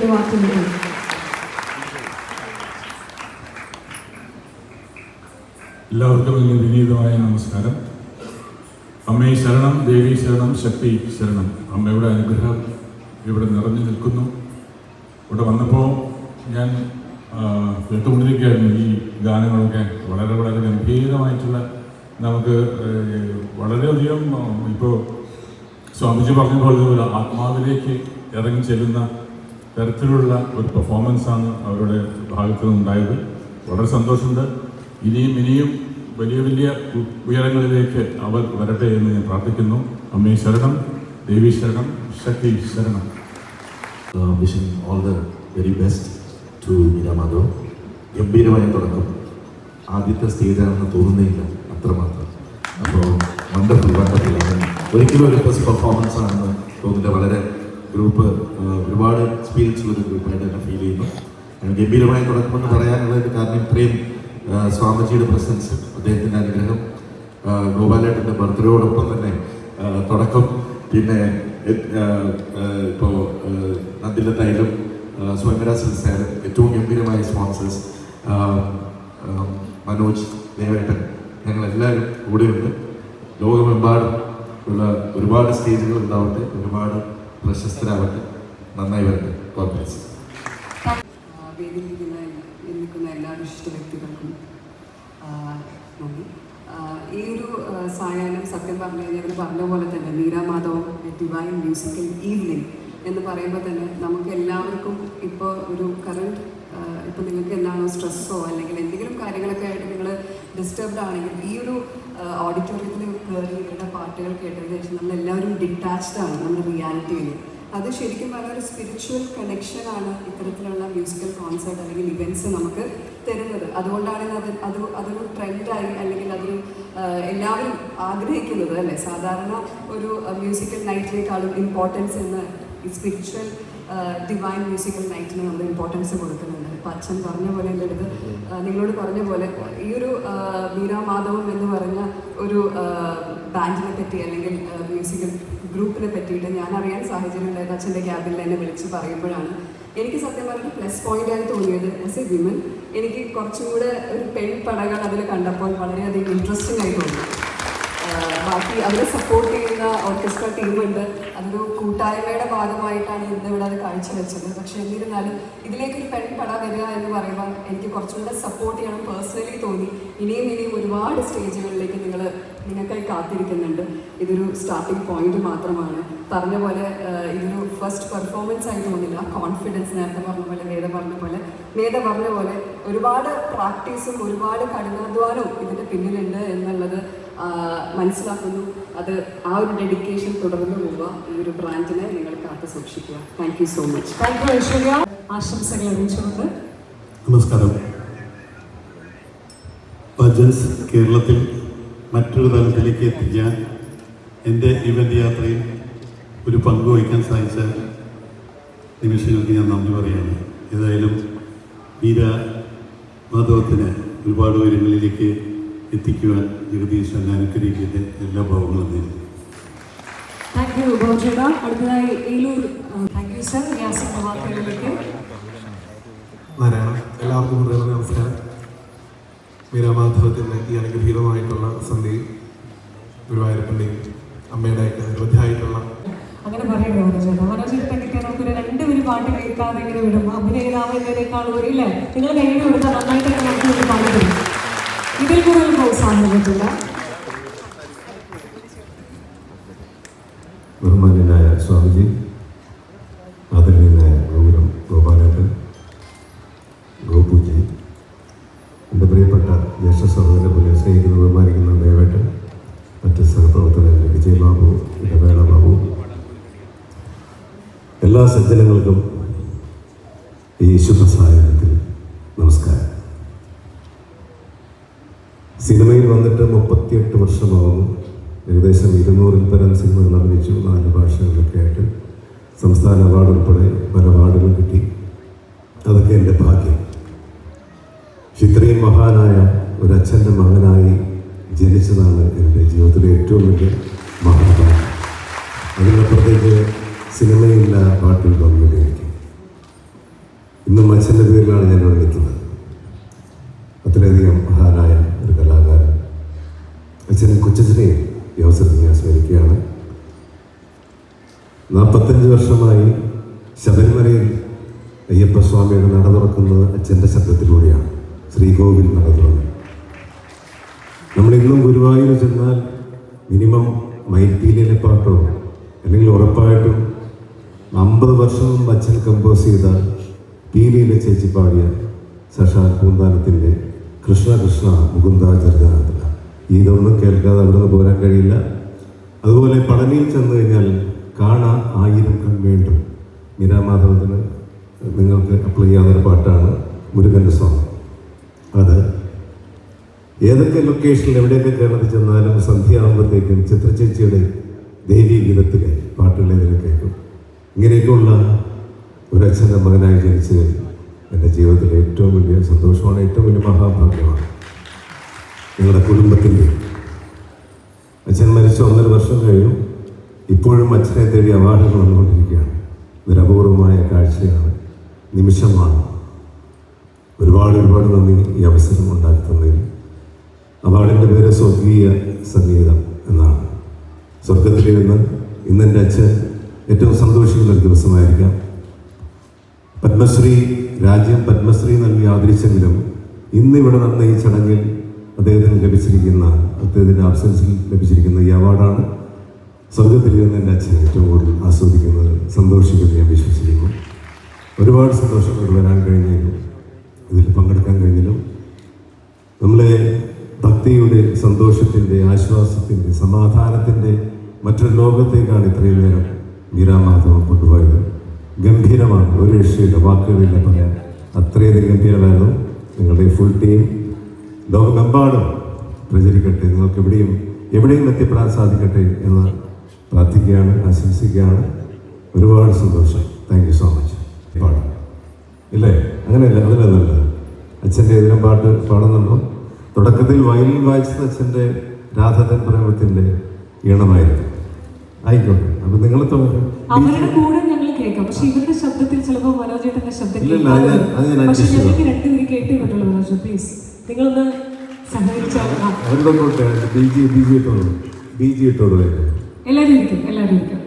എല്ലാവർക്കും എൻ്റെ വിനീതമായ നമസ്കാരം. അമ്മേ ശരണം, ദേവി ശരണം, ശക്തി ശരണം. അമ്മയുടെ അനുഗ്രഹം ഇവിടെ നിറഞ്ഞു നിൽക്കുന്നു. ഇവിടെ വന്നപ്പോൾ ഞാൻ കേട്ടുകൊണ്ടിരിക്കുകയായിരുന്നു ഈ ഗാനങ്ങളൊക്കെ. വളരെ വളരെ ഗംഭീരമായിട്ടുള്ള, നമുക്ക് വളരെയധികം ഇപ്പോൾ സ്വാമിജി പറഞ്ഞ പോലെ ഒരു ആത്മാവിലേക്ക് ഇറങ്ങി ചെല്ലുന്ന തരത്തിലുള്ള ഒരു പെർഫോമൻസാണ് അവരുടെ ഭാഗത്തു നിന്നുണ്ടായത്. വളരെ സന്തോഷമുണ്ട്. ഇനിയും വലിയ വലിയ ഉയരങ്ങളിലേക്ക് അവർ വരട്ടെ എന്ന് ഞാൻ പ്രാർത്ഥിക്കുന്നു. അമ്മേ ശരണം, ദേവി ശരണം, ശക്തി ശരണം. Wishing all the very best to Meera Madhav. ഗംഭീരമായ തുടക്കം. ആദ്യത്തെ സ്റ്റേജാണെന്ന് തോന്നുന്നില്ല, അത്രമാത്രം. അപ്പോൾ വണ്ടർഫുൾ. ഒരിക്കലും ഒരു ഫസ്റ്റ് പെർഫോമൻസ് ആണെന്ന് തോന്നില്ല. വളരെ ഗ്രൂപ്പ് ഒരുപാട് എക്സ്പീരിയൻസ് ഉള്ളൊരു ഗ്രൂപ്പായിട്ട് തന്നെ ഫീൽ ചെയ്യുന്നു. ഗംഭീരമായ തുടക്കമെന്ന് പറയാനുള്ളതിന് കാരണം ഇത്രയും സ്വാമിജിയുടെ പ്രസൻസ്, അദ്ദേഹത്തിൻ്റെ അനുഗ്രഹം, ഗോപാലേട്ടൻ്റെ ബർത്ത്ഡേയോടൊപ്പം തന്നെ തുടക്കം, പിന്നെ ഇപ്പോൾ നന്ദിലത്തായാലും സ്വയംവര സിൽസായാലും ഏറ്റവും ഗംഭീരമായ സ്പോൺസേഴ്സ്, മനോജ്, ദേവേട്ടൻ, ഞങ്ങളെല്ലാവരും കൂടെയുണ്ട്. ലോകമെമ്പാടും ഉള്ള ഒരുപാട് സ്റ്റേജുകൾ ഉണ്ടാവട്ടെ, ഒരുപാട് പ്രശസ്തരാവട്ടെ, നന്നായി വരട്ടെ. God bless. നിൽക്കുന്ന എല്ലാ വിശിഷ്ട വ്യക്തികൾക്കും നന്ദി. ഈ ഒരു സായാഹ്നം സത്യം പറഞ്ഞു കഴിഞ്ഞാൽ ഇവർ പറഞ്ഞ പോലെ തന്നെ Meera Madhavan divine musical evening എന്ന് പറയുമ്പോൾ തന്നെ നമുക്ക് എല്ലാവർക്കും ഇപ്പോൾ ഒരു കറണ്ട് ഇപ്പോൾ നിങ്ങൾക്ക് എന്താണോ സ്ട്രെസ്സോ അല്ലെങ്കിൽ എന്തെങ്കിലും കാര്യങ്ങളൊക്കെ ആയിട്ട് നിങ്ങൾ ഡിസ്റ്റർബ്ഡ് ആണെങ്കിൽ ഈ ഒരു ഓഡിറ്റോറിയത്തിൽ കയറി ഇവരുടെ പാട്ടുകൾ കേട്ടതിന് ശേഷം നമ്മളെല്ലാവരും ഡിറ്റാച്ച്ഡ് ആണ് നമ്മുടെ റിയാലിറ്റിയിൽ. അത് ശരിക്കും പറഞ്ഞാൽ ഒരു സ്പിരിച്വൽ കണക്ഷനാണ് ഇത്തരത്തിലുള്ള മ്യൂസിക്കൽ കോൺസേർട്ട് അല്ലെങ്കിൽ ഇവൻറ്റ്സ് നമുക്ക് തരുന്നത്. അതുകൊണ്ടാണ് അതൊരു ട്രെൻഡായി അല്ലെങ്കിൽ അതൊരു എല്ലാവരും ആഗ്രഹിക്കുന്നത് അല്ലേ. സാധാരണ ഒരു മ്യൂസിക്കൽ നൈറ്റിനേക്കാളും ഇമ്പോർട്ടൻസ് എന്ന് ഈ സ്പിരിച്വൽ ഡിവൈൻ മ്യൂസിക്കൽ നൈറ്റിന് നമ്മൾ ഇമ്പോർട്ടൻസ് കൊടുക്കുന്നുണ്ട്. ഇപ്പം അച്ഛൻ പറഞ്ഞ പോലെ എൻ്റെ അടുത്ത് നിങ്ങളോട് പറഞ്ഞ പോലെ ഈ ഒരു മീരാ മാധവം എന്ന് പറഞ്ഞ ഒരു ബാൻഡിനെ പറ്റി അല്ലെങ്കിൽ മ്യൂസിക്കൽ ഗ്രൂപ്പിനെ പറ്റിയിട്ട് ഞാൻ അറിയാൻ സാഹചര്യം ഉണ്ടായത് അച്ഛൻ്റെ ക്യാബിനിൽ എന്നെ വിളിച്ച് പറയുമ്പോഴാണ്. എനിക്ക് സത്യം പറഞ്ഞാൽ പ്ലസ് പോയിൻ്റായി തോന്നിയത് ആസ് എ വിമൻ എനിക്ക് കുറച്ചും കൂടെ ഒരു പെൺപടകൾ അതിൽ കണ്ടപ്പോൾ വളരെയധികം ഇൻട്രസ്റ്റിംഗ് ആയി തോന്നി. ബാക്കി അവരെ സപ്പോർട്ട് ചെയ്യുന്ന ഓർക്കസ്ട്ര ടീമുണ്ട്. അതൊരു കൂട്ടായ്മയുടെ ഭാഗമായിട്ടാണ് ഇന്നിവിടെ അത് കാഴ്ചവെച്ചത്. പക്ഷേ എന്നിരുന്നാലും ഇതിലേക്കൊരു പെൺപട വരിക എന്ന് പറയുമ്പോൾ എനിക്ക് കുറച്ചും കൂടെ സപ്പോർട്ട് ചെയ്യണം പേഴ്സണലി തോന്നി. ഇനിയും ഒരുപാട് സ്റ്റേജുകളിലേക്ക് നിങ്ങൾക്കായി കാത്തിരിക്കുന്നുണ്ട്. ഇതൊരു സ്റ്റാർട്ടിംഗ് പോയിന്റ് മാത്രമാണ്. പറഞ്ഞ പോലെ ഇതൊരു ഫസ്റ്റ് പെർഫോമൻസ് ആയി തോന്നില്ല. കോൺഫിഡൻസ് നേരത്തെ പറഞ്ഞ പോലെ നേത പറഞ്ഞ പോലെ ഒരുപാട് പ്രാക്ടീസും ഒരുപാട് കഠിനാധ്വാനവും ഇതിൻ്റെ പിന്നിലുണ്ട് എന്നുള്ളത് മനസ്സിലാക്കുന്നു. അത് ആ ഒരു ഡെഡിക്കേഷൻ തുടർന്ന് പോവുക. ഈ ഒരു ബ്രാൻഡിനെ നിങ്ങൾ കാത്തു സൂക്ഷിക്കുക. Thank you so much. Thank you Aishwarya. ആശംസകൾ അറിയിച്ചുകൊണ്ട് നമസ്കാരം. ഭജൻസ് കേരളത്തിൽ മറ്റൊരു തലത്തിലേക്ക് എത്തിക്കാൻ എൻ്റെ ഇവൻ്റ് യാത്രയിൽ ഒരു പങ്കുവഹിക്കാൻ സാധിച്ച നിമിഷങ്ങൾക്ക് ഞാൻ നന്ദി പറയുകയാണ്. ഏതായാലും മീരാ മാധവത്തിന് ഒരുപാട് ഉയരങ്ങളിലേക്ക് എത്തിക്കുവാൻ ജഗദീശൻ അനുഗ്രഹിക്കട്ടെ. എല്ലാ ഭാവങ്ങളും നേരിടും. താങ്ക് യു ബോജേട്ട. അടുത്തതായി ഏലൂർ. Thank you sir. യാസിൻ്റെ വാക്കുകളിലേക്ക്. നാരായണം. എല്ലാവർക്കും ഹൃദയ നമസ്കാരം. മീരാ മാധവത്തിൻ്റെ ഈ അനുഗ്രഹീതമായിട്ടുള്ള സന്ധ്യയിൽ ഗുരുവായൂരപ്പൻ്റെയും അമ്മയുടെ നിരവധിയായിട്ടുള്ള അങ്ങനെ പറയണോ മനോജേട്ടാ? മനോജേട്ടൻ കിട്ടിയാൽ നമുക്കൊരു 2 പാട്ട് കേൾക്കാതെ ഇങ്ങനെ വിടും. അഭിനേതാവിനേക്കാൾ വരില്ലേ നിങ്ങൾ കൈ കൊടുത്താൽ നന്നായിട്ടൊക്കെ നമുക്ക് ഒരു പാട്ട് തരും. ഇതിൽ കൂടുതൽ പ്രോത്സാഹനം പറ്റില്ല. ബഹുമാന്യനായ സ്വാമിജി, ആദരണീയനായ ഗോപാലേട്ടൻ, ഗോപൂജി, എൻ്റെ പ്രിയപ്പെട്ട ജ്യേഷ്ഠ സഹോദരനെ പോലെ സ്നേഹിക്കുന്ന ബഹുമാനിക്കുന്ന ദേവേട്ടൻ, മറ്റ് സഹപ്രവർത്തകർ വിജയ് ബാബു, ഇടവേള ബാബു, എല്ലാ സജ്ജനങ്ങൾക്കും ഈ ശുഭ സായാഹ്നത്തിൽ നമസ്കാരം. സിനിമയിൽ വന്നിട്ട് 38 വർഷമാകുന്നു. ഏകദേശം 200-ൽ പരം സിനിമകൾ അഭിനയിച്ചു. 4 ഭാഷകളിലൊക്കെ ആയിട്ട് സംസ്ഥാന അവാർഡ് ഉൾപ്പെടെ പല അവാർഡുകൾ കിട്ടി. അതൊക്കെ എൻ്റെ ഭാഗ്യം. ഇത്രയും മഹാനായ ഒരച്ഛൻ്റെ മകനായി ജനിച്ചതാണ് എൻ്റെ ജീവിതത്തിലെ ഏറ്റവും വലിയ മഹാഭാഗ്യം. അതിനപ്പുറത്തേക്ക് സിനിമയില്ല, പാട്ടുകളൊന്നുമില്ല എനിക്ക്. ഇന്നും അച്ഛൻ്റെ പേരിലാണ് ഞാനിവിടെ നിൽക്കുന്നത്. അത്രയധികം മഹാനായ ഒരു കലാകാരൻ. അച്ഛനും കൊച്ചച്ഛനെയും ഈ അവസരത്തിൽ ഞാൻ സ്മരിക്കുകയാണ്. 45 വർഷമായി ശബരിമലയിൽ അയ്യപ്പസ്വാമിയുടെ നട തുറക്കുന്നത് അച്ഛൻ്റെ ശബ്ദത്തിലൂടെയാണ്. ശ്രീകോവിൽ നട തുറന്നത്. നമ്മളിന്നും ഗുരുവായൂർ ചെന്നാൽ മിനിമം മൈൽപ്പീലിയിലെ പാട്ടോ അല്ലെങ്കിൽ ഉറപ്പായിട്ടും 50 വർഷം മുമ്പ് അച്ഛൻ കമ്പോസ് ചെയ്ത പീലിയിലെ ചേച്ചി പാടിയ സഷാൽ പൂന്താനത്തിൻ്റെ കൃഷ്ണ കൃഷ്ണ മുകുന്ദ ചരിതാനന്ദ, ഇതൊന്നും കേൾക്കാതെ അവിടെ നിന്ന് പോരാൻ കഴിയില്ല. അതുപോലെ പളനിയിൽ ചെന്ന് കഴിഞ്ഞാൽ കാണാൻ 1000 കൺവേണ്ടും മീരാമാധവത്തിന് നിങ്ങൾക്ക് അപ്ലൈ ചെയ്യാവുന്നൊരു പാട്ടാണ് മുരുകൻ്റെ സോങ്. അത് ഏതൊക്കെ ലൊക്കേഷനിൽ എവിടെയൊക്കെ കേരളത്തിൽ ചെന്നാലും സന്ധ്യയാകുമ്പോഴത്തേക്കും ചിത്രചേച്ചിയുടെ ദേവീ ഗീതത്തിലെ പാട്ടുകളെ കേൾക്കും. ഇങ്ങനെയൊക്കെയുള്ള ഒരച്ഛൻ്റെ മകനായി ജനിച്ചത് എൻ്റെ ജീവിതത്തിലെ ഏറ്റവും വലിയ സന്തോഷമാണ്, ഏറ്റവും വലിയ മഹാഭാഗ്യമാണ്. ഞങ്ങളുടെ കുടുംബത്തിൻ്റെ അച്ഛൻ മരിച്ച 1.5 വർഷം കഴിഞ്ഞു. ഇപ്പോഴും അച്ഛനെ തേടി അവാർഡുകൾ വന്നുകൊണ്ടിരിക്കുകയാണ്. ഇതൊരു അപൂർവമായ കാഴ്ചയാണ്, നിമിഷമാണ്. ഒരുപാട് നന്ദി ഈ അവസരം ഉണ്ടാക്കി തന്നതിൽ. അവാർഡിൻ്റെ പേര് സ്വർഗീയ സംഗീതം എന്നാണ്. സ്വർഗത്തിലിരുന്ന് ഇന്നെൻ്റെ അച്ഛൻ ഏറ്റവും സന്തോഷിക്കുന്ന ഒരു ദിവസമായിരിക്കാം. പത്മശ്രീ, രാജ്യം പത്മശ്രീ നൽകി ആദരിച്ചെങ്കിലും ഇന്നിവിടെ നടന്ന ഈ ചടങ്ങിൽ അദ്ദേഹത്തിൻ്റെ ആബ്സൻസിൽ ലഭിച്ചിരിക്കുന്ന ഈ അവാർഡാണ് സ്വർഗത്തിലിരുന്ന് എൻ്റെ അച്ഛൻ ഏറ്റവും കൂടുതൽ ആസ്വദിക്കുന്നത്, സന്തോഷിക്കുന്നത് ഞാൻ വിശ്വസിക്കുന്നു. ഒരുപാട് സന്തോഷങ്ങൾ വരാൻ കഴിഞ്ഞാലും ഇതിൽ പങ്കെടുക്കാൻ കഴിഞ്ഞാലും നമ്മളെ ഭക്തിയുടെ, സന്തോഷത്തിൻ്റെ, ആശ്വാസത്തിൻ്റെ, സമാധാനത്തിൻ്റെ മറ്റൊരു ലോകത്തേക്കാണ് ഇത്രയും നേരം മീരാമാധവൻ കൊണ്ടുപോയത്. ഗംഭീരമാണ്, ഒരു രക്ഷയില്ല, വാക്കുകളില്ല പറയാൻ. അത്രയധികം ഗംഭീരമായിരുന്നു. നിങ്ങളുടെ ഫുൾ ടീം ലോകമെമ്പാടും പ്രചരിക്കട്ടെ, നിങ്ങൾക്ക് എവിടെയും എത്തിപ്പെടാൻ സാധിക്കട്ടെ എന്ന് പ്രാർത്ഥിക്കുകയാണ്, ആശംസിക്കുകയാണ്. ഒരുപാട് സന്തോഷം. Thank you so much. പാടാം ഇല്ലേ? അങ്ങനെയല്ല, അതിലല്ല നല്ലത്. അച്ഛൻ്റെ ഏതെങ്കിലും പാട്ട് പാടുന്നുണ്ടോ? തുടക്കത്തിൽ വയലിൻ വായിച്ചത് അച്ഛൻ്റെ രാധതൻ പ്രേമത്തിൻ്റെ ഈണമായിരുന്നു. ആയിക്കോട്ടെ, അപ്പൊ നിങ്ങൾ അവരുടെ കൂടെ ഞങ്ങൾ കേൾക്കാം. പക്ഷെ ഇവരുടെ ശബ്ദത്തിൽ ചിലപ്പോൾ മനോജേട്ടന്റെ ശബ്ദം പക്ഷെ ഞങ്ങൾക്ക് രണ്ടുപേരും കേട്ടേ പറ്റുള്ളൂ. മനോജ് പ്ലീസ് നിങ്ങളൊന്ന് സഹകരിച്ചാൽ. അവരുടെ ബി ജി ഇട്ടോളൂ. എല്ലാവരും ഇരിക്കും.